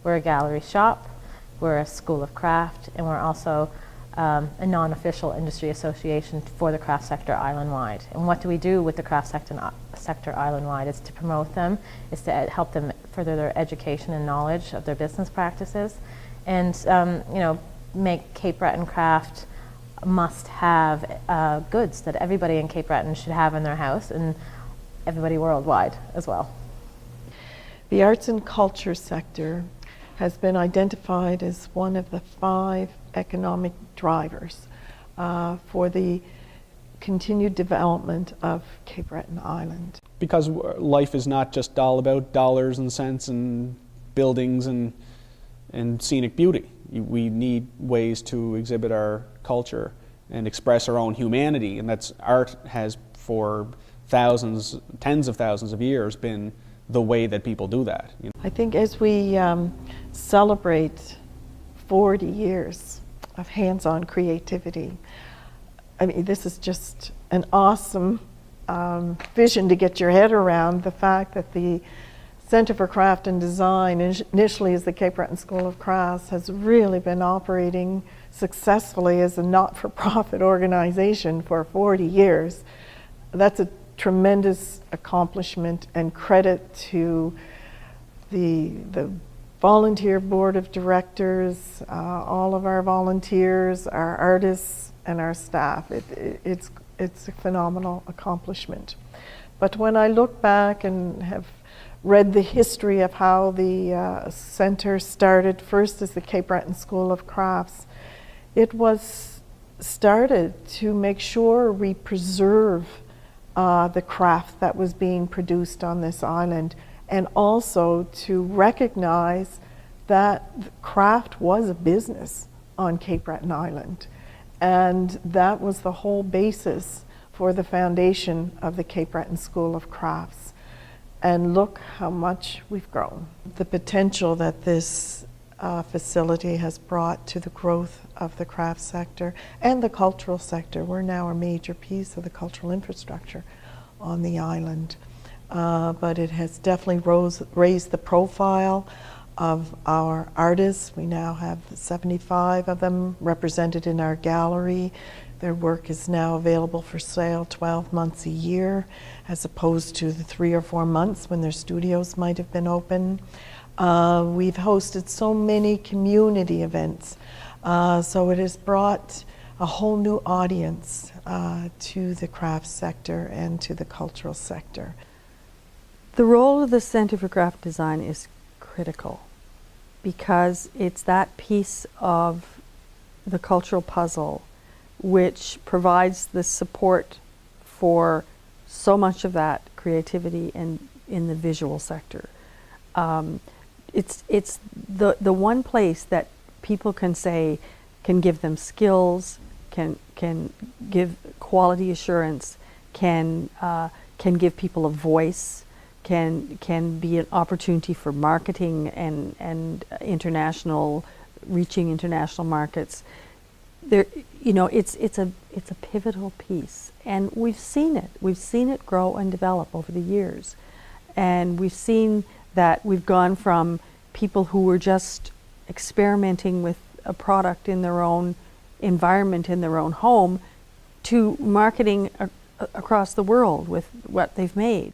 We're a gallery shop, we're a school of craft, and we're also a non-official industry association for the craft sector island-wide. And what do we do with the craft sector island-wide? It's to promote them, it's to help them further their education and knowledge of their business practices, and you know, make Cape Breton craft must-have goods that everybody in Cape Breton should have in their house, and everybody worldwide as well. The arts and culture sector has been identified as one of the 5 economic drivers for the continued development of Cape Breton Island. Because life is not just all about dollars and cents and buildings and scenic beauty. We need ways to exhibit our culture and express our own humanity, and that's art has for thousands, tens of thousands of years been the way that people do that. You know? I think as we celebrate 40 years of hands-on creativity, I mean, this is just an awesome vision to get your head around, the fact that the Centre for Craft and Design, initially as the Cape Breton School of Crafts, has really been operating successfully as a not-for-profit organization for 40 years. That's a tremendous accomplishment and credit to the volunteer board of directors, all of our volunteers, our artists, and our staff. It's a phenomenal accomplishment. But when I look back and have read the history of how the center started, first as the Cape Breton School of Crafts, it was started to make sure we preserve the craft that was being produced on this island, and also to recognize that craft was a business on Cape Breton Island. And that was the whole basis for the foundation of the Cape Breton School of Crafts. And look how much we've grown. The potential that this facility has brought to the growth of the craft sector and the cultural sector. We're now a major piece of the cultural infrastructure on the island. But it has definitely raised the profile of our artists. We now have 75 of them represented in our gallery. Their work is now available for sale 12 months a year, as opposed to the 3 or 4 months when their studios might have been open. We've hosted so many community events, so it has brought a whole new audience to the craft sector and to the cultural sector. The role of the Centre for Craft Design is critical because it's that piece of the cultural puzzle which provides the support for so much of that creativity and in the visual sector. It's the one place that people can say can give them skills, can give quality assurance, can give people a voice, can be an opportunity for marketing and reaching international markets. There, you know, it's a pivotal piece, and we've seen it grow and develop over the years, and we've seen that we've gone from people who were just experimenting with a product in their own environment, in their own home, to marketing across the world with what they've made.